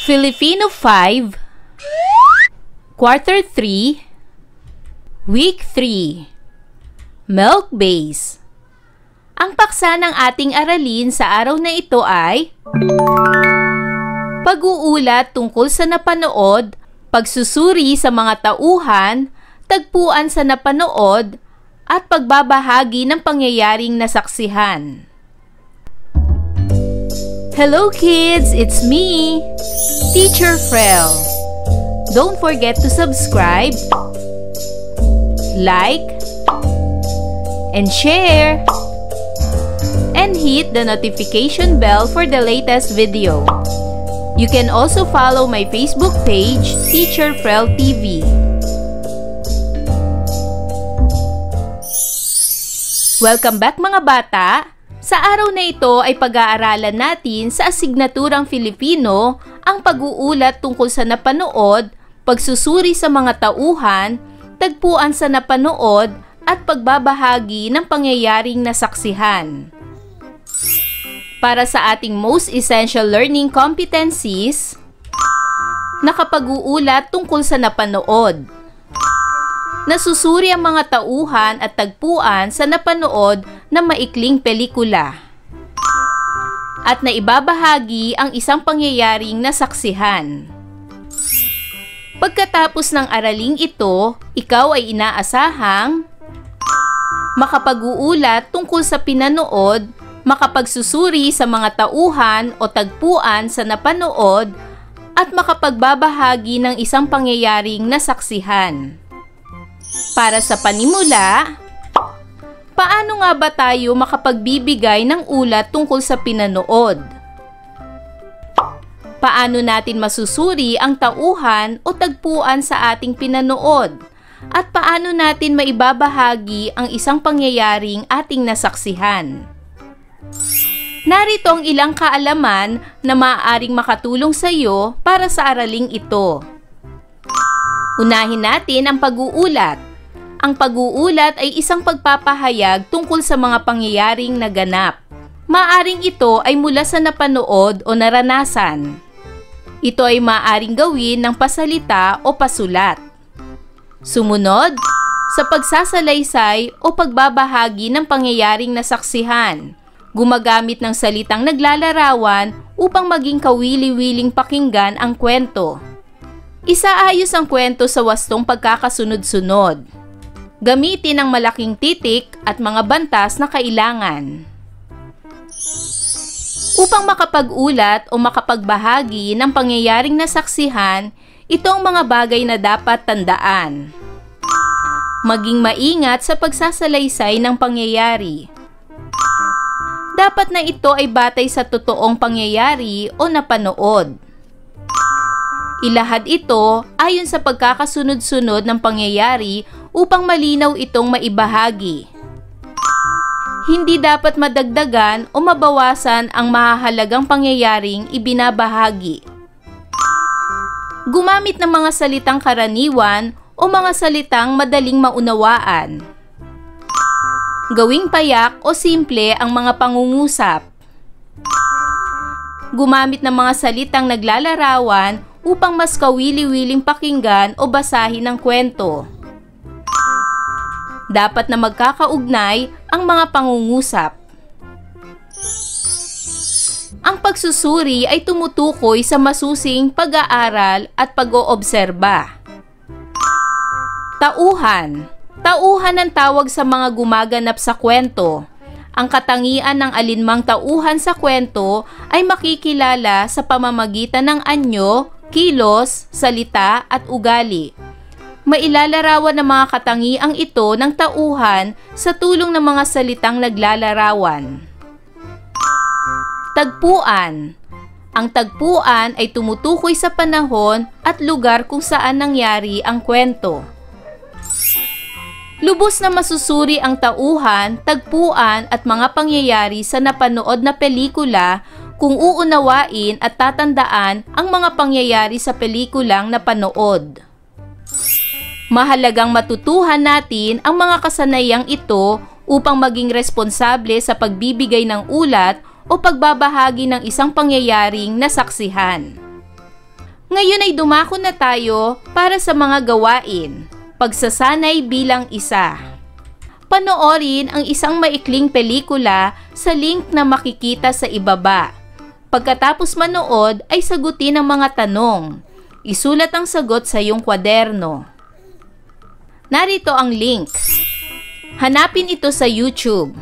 Filipino 5, Quarter 3, Week 3, Milk Base. Ang paksa ng ating aralin sa araw na ito ay pag-uulat tungkol sa napanood, pagsusuri sa mga tauhan, tagpuan sa napanood, at pagbabahagi ng pangyayaring nasaksihan. Hello kids! It's me, Teacher Frel. Don't forget to subscribe, like, and share, and hit the notification bell for the latest video. You can also follow my Facebook page, Teacher Frel TV. Welcome back mga bata! Sa araw na ito ay pag-aaralan natin sa asignaturang Filipino ang pag-uulat tungkol sa napanood, pagsusuri sa mga tauhan, tagpuan sa napanood, at pagbabahagi ng pangyayaring nasaksihan. Para sa ating most essential learning competencies, nakapag-uulat tungkol sa napanood. Nasusuri ang mga tauhan at tagpuan sa napanood na maikling pelikula. At naibabahagi ang isang pangyayaring nasaksihan. Pagkatapos ng araling ito, ikaw ay inaasahang makapag-uulat tungkol sa pinanood, makapagsusuri sa mga tauhan o tagpuan sa napanood, at makapagbabahagi ng isang pangyayaring nasaksihan. Para sa panimula, paano nga ba tayo makapagbibigay ng ulat tungkol sa pinanood? Paano natin masusuri ang tauhan o tagpuan sa ating pinanood? At paano natin maibabahagi ang isang pangyayaring ating nasaksihan? Narito ang ilang kaalaman na maaaring makatulong sa iyo para sa araling ito. Unahin natin ang pag-uulat. Ang pag-uulat ay isang pagpapahayag tungkol sa mga pangyayaring naganap. Maaaring ito ay mula sa napanood o naranasan. Ito ay maaaring gawin ng pasalita o pasulat. Sumunod, sa pagsasalaysay o pagbabahagi ng pangyayaring nasaksihan, gumagamit ng salitang naglalarawan upang maging kawili-wiling pakinggan ang kwento. Isaayos ang kwento sa wastong pagkakasunod-sunod. Gamitin ang malaking titik at mga bantas na kailangan. Upang makapag-ulat o makapagbahagi ng pangyayaring nasaksihan, ito ang mga bagay na dapat tandaan. Maging maingat sa pagsasalaysay ng pangyayari. Dapat na ito ay batay sa totoong pangyayari o napanood. Ilahad ito ayon sa pagkakasunod-sunod ng pangyayari upang malinaw itong maibahagi. Hindi dapat madagdagan o mabawasan ang mahahalagang pangyayaring ibinabahagi. Gumamit ng mga salitang karaniwan o mga salitang madaling maunawaan. Gawing payak o simple ang mga pangungusap. Gumamit ng mga salitang naglalarawan upang mas kawili-wiling pakinggan o basahin ang kwento. Dapat na magkakaugnay ang mga pangungusap. Ang pagsusuri ay tumutukoy sa masusing pag-aaral at pag-oobserba. Tauhan. Tauhan ang tawag sa mga gumaganap sa kwento. Ang katangian ng alinmang tauhan sa kwento ay makikilala sa pamamagitan ng anyo, kilos, salita at ugali. Mailalarawan ng mga katangiang ito ng tauhan sa tulong ng mga salitang naglalarawan. Tagpuan. Ang tagpuan ay tumutukoy sa panahon at lugar kung saan nangyari ang kwento. Lubos na masusuri ang tauhan, tagpuan at mga pangyayari sa napanood na pelikula kung uunawain at tatandaan ang mga pangyayari sa pelikulang napanood. Mahalagang matutuhan natin ang mga kasanayang ito upang maging responsable sa pagbibigay ng ulat o pagbabahagi ng isang pangyayaring nasaksihan. Ngayon ay dumako na tayo para sa mga gawain. Pagsasanay bilang isa. Panoorin ang isang maikling pelikula sa link na makikita sa ibaba. Pagkatapos manood ay sagutin ang mga tanong. Isulat ang sagot sa iyong kwaderno. Narito ang link. Hanapin ito sa YouTube.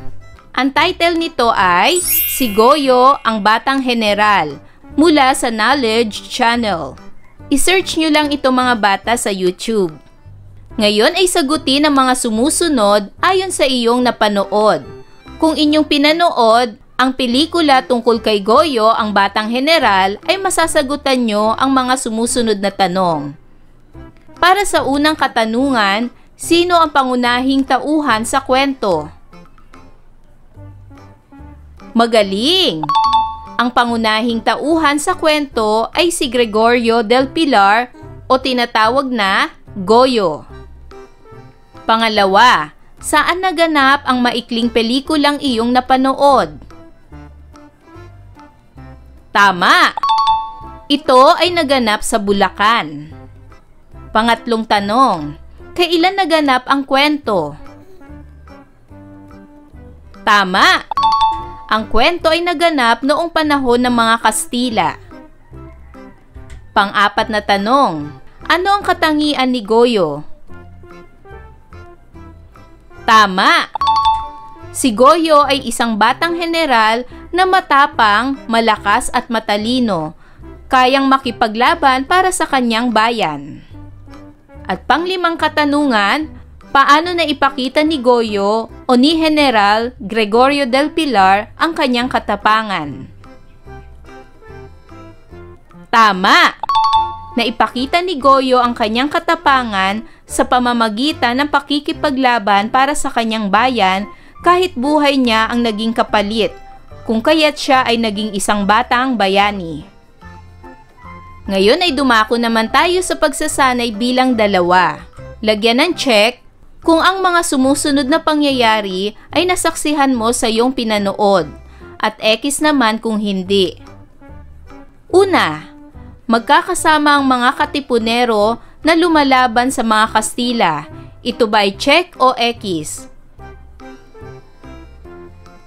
Ang title nito ay Si Goyo ang Batang Heneral mula sa Knowledge Channel. I-search nyo lang ito mga bata sa YouTube. Ngayon ay sagutin ang mga sumusunod ayon sa iyong napanood. Kung inyong pinanood ang pelikula tungkol kay Goyo ang Batang Heneral ay masasagutan nyo ang mga sumusunod na tanong. Para sa unang katanungan, sino ang pangunahing tauhan sa kwento? Magaling! Ang pangunahing tauhan sa kwento ay si Gregorio del Pilar o tinatawag na Goyo. Pangalawa, saan naganap ang maikling pelikulang iyong napanood? Tama! Ito ay naganap sa Bulacan. Pangatlong tanong, kailan naganap ang kwento? Tama! Ang kwento ay naganap noong panahon ng mga Kastila. Pang-apat na tanong, ano ang katangian ni Goyo? Tama! Si Goyo ay isang batang heneral na matapang, malakas at matalino, kayang makipaglaban para sa kanyang bayan. At panglimang katanungan, paano na ipakita ni Goyo o ni General Gregorio del Pilar ang kanyang katapangan? Tama! Naipakita ni Goyo ang kanyang katapangan sa pamamagitan ng pakikipaglaban para sa kanyang bayan kahit buhay niya ang naging kapalit, kung kaya't siya ay naging isang batang bayani. Ngayon ay dumako naman tayo sa pagsasanay bilang 2. Lagyan ng check kung ang mga sumusunod na pangyayari ay nasaksihan mo sa iyong pinanood, at X naman kung hindi. Una, magkakasama ang mga katipunero na lumalaban sa mga Kastila. Ito ba ay check o X?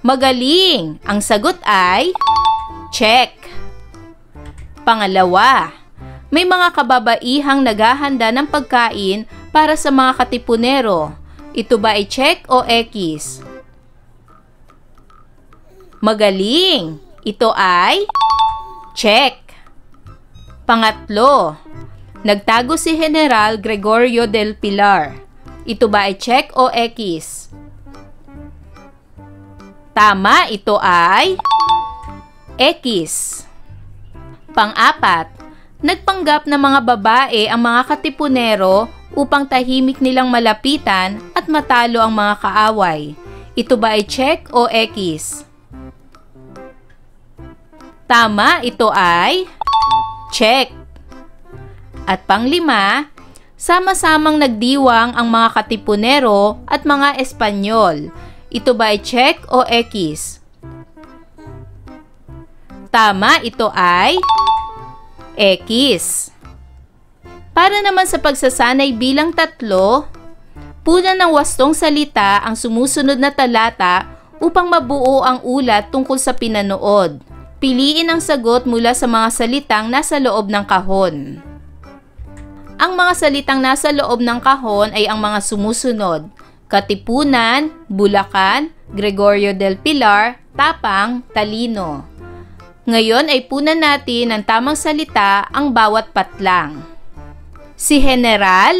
Magaling! Ang sagot ay check. Pangalawa, may mga kababaihang naghahanda ng pagkain para sa mga katipunero. Ito ba ay check o X? Magaling! Ito ay check. Pangatlo, nagtago si General Gregorio del Pilar. Ito ba ay check o X? Tama, ito ay X. Pang-apat, nagpanggap na mga babae ang mga katipunero upang tahimik nilang malapitan at matalo ang mga kaaway. Ito ba ay check o X? Tama, ito ay check. At panglima, sama-samang nagdiwang ang mga katipunero at mga Espanyol. Ito ba ay check o X? Tama, ito ay X. Para naman sa pagsasanay bilang 3, puna ng 8 salita ang sumusunod na talata upang mabuo ang ulat tungkol sa pinanood. Piliin ang sagot mula sa mga salitang nasa loob ng kahon. Ang mga salitang nasa loob ng kahon ay ang mga sumusunod: Katipunan, Bulacan, Gregorio del Pilar, Tapang, Talino. Ngayon ay punan natin ng tamang salita ang bawat patlang. Si General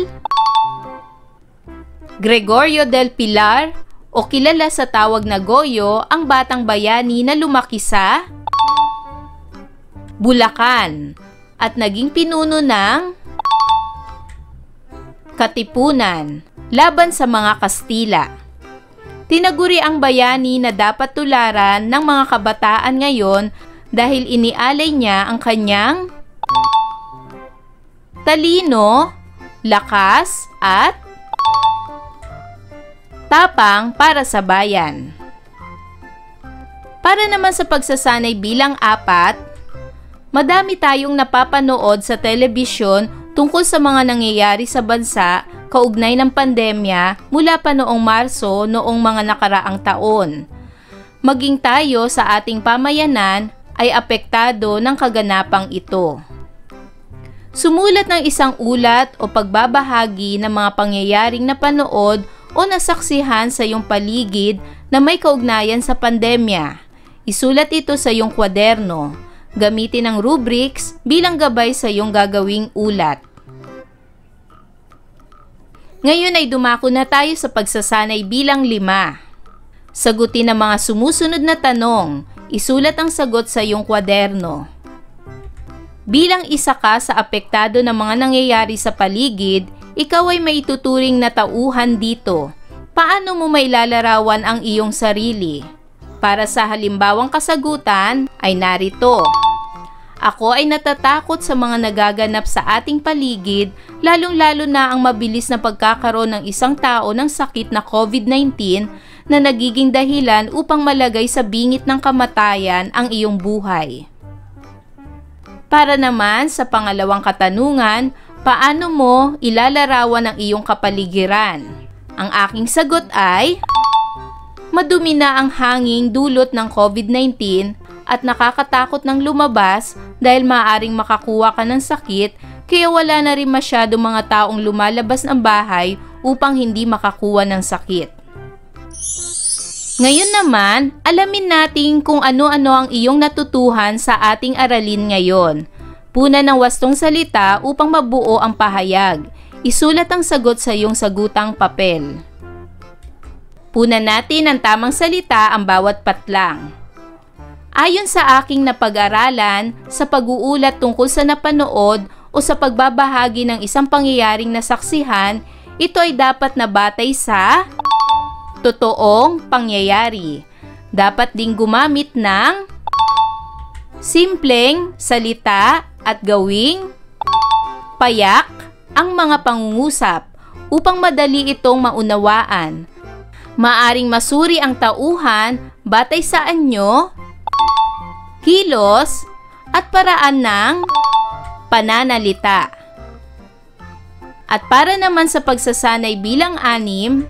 Gregorio del Pilar o kilala sa tawag na Goyo ang batang bayani na lumaki sa Bulacan at naging pinuno ng Katipunan laban sa mga Kastila. Tinaguri ang bayani na dapat tularan ng mga kabataan ngayon dahil inialay niya ang kanyang talino, lakas at tapang para sa bayan. Para naman sa pagsasanay bilang 4, Madami tayong napapanood sa telebisyon tungkol sa mga nangyayari sa bansa kaugnay ng pandemya mula pa noong Marso noong mga nakaraang taon. Maging tayo sa ating pamayanan ay apektado ng kaganapang ito. Sumulat ng isang ulat o pagbabahagi ng mga pangyayaring napanood o nasaksihan sa iyong paligid na may kaugnayan sa pandemya. Isulat ito sa iyong kwaderno. Gamitin ang rubrics bilang gabay sa iyong gagawing ulat. Ngayon ay dumako na tayo sa pagsasanay bilang 5. Sagutin ang mga sumusunod na tanong. Isulat ang sagot sa iyong kwaderno. Bilang isa ka sa apektado ng mga nangyayari sa paligid, ikaw ay maituturing na tauhan dito. Paano mo mailalarawan ang iyong sarili? Para sa halimbawang kasagutan ay narito. Ako ay natatakot sa mga nagaganap sa ating paligid, lalong-lalo na ang mabilis na pagkakaroon ng isang tao ng sakit na COVID-19 na nagiging dahilan upang malagay sa bingit ng kamatayan ang iyong buhay. Para naman sa pangalawang katanungan, paano mo ilalarawan ang iyong kapaligiran? Ang aking sagot ay, madumi na ang hanging dulot ng COVID-19 at nakakatakot ng lumabas dahil maaaring makakuha ka ng sakit, kaya wala na rin masyado mga taong lumalabas ng bahay upang hindi makakuha ng sakit. Ngayon naman, alamin natin kung ano-ano ang iyong natutuhan sa ating aralin ngayon. Puna ng wastong salita upang mabuo ang pahayag. Isulat ang sagot sa iyong sagutang papel. Punan natin ang tamang salita ang bawat patlang. Ayon sa aking napag-aralan, sa pag-uulat tungkol sa napanood o sa pagbabahagi ng isang pangyayaring nasaksihan, ito ay dapat na batay sa totoong pangyayari. Dapat ding gumamit ng simpleng salita at gawing payak ang mga pangungusap upang madali itong maunawaan. Maaring masuri ang tauhan batay sa anyo, kilos, at paraan ng pananalita. At para naman sa pagsasanay bilang 6,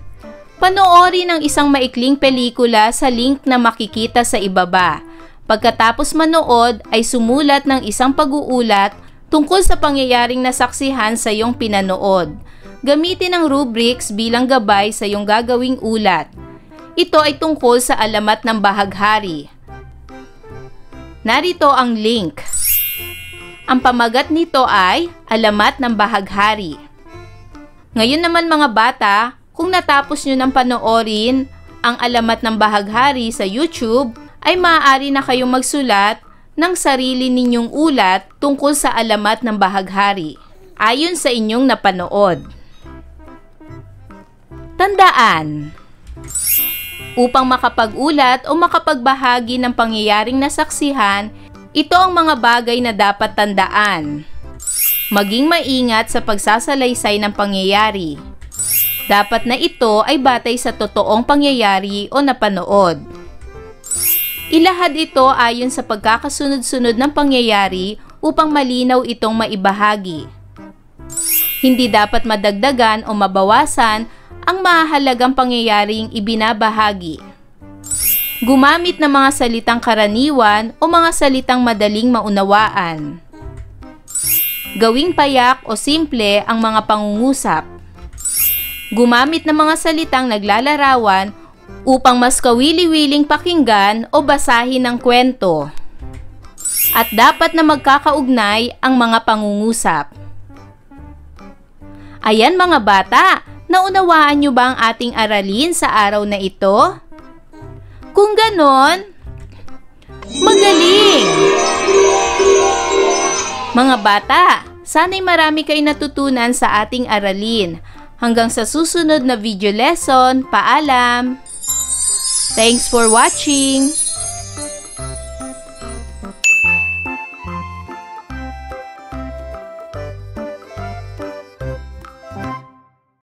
panoorin ang isang maikling pelikula sa link na makikita sa ibaba. Pagkatapos manood ay sumulat ng isang pag-uulat tungkol sa pangyayaring nasaksihan sa iyong pinanood. Gamitin ang rubrics bilang gabay sa iyong gagawing ulat. Ito ay tungkol sa alamat ng bahaghari. Narito ang link. Ang pamagat nito ay alamat ng bahaghari. Ngayon naman mga bata, kung natapos nyo ng panoorin ang alamat ng bahaghari sa YouTube, ay maaari na kayong magsulat ng sarili ninyong ulat tungkol sa alamat ng bahaghari, ayon sa inyong napanood. Tandaan, upang makapag-ulat o makapagbahagi ng pangyayaring nasaksihan, ito ang mga bagay na dapat tandaan. Maging maingat sa pagsasalaysay ng pangyayari. Dapat na ito ay batay sa totoong pangyayari o napanood. Ilahad ito ayon sa pagkakasunod-sunod ng pangyayari upang malinaw itong maibahagi. Hindi dapat madagdagan o mabawasan ang mahalagang pangyayaring ibinabahagi. Gumamit ng mga salitang karaniwan o mga salitang madaling maunawaan. Gawing payak o simple ang mga pangungusap. Gumamit ng mga salitang naglalarawan upang mas kawili-wiling pakinggan o basahin ang kwento. At dapat na magkakaugnay ang mga pangungusap. Ayan mga bata, naunawaan nyo ba ang ating aralin sa araw na ito? Kung ganon, magaling! Mga bata, sana'y marami kayo natutunan sa ating aralin. Hanggang sa susunod na video lesson, paalam! Thanks for watching!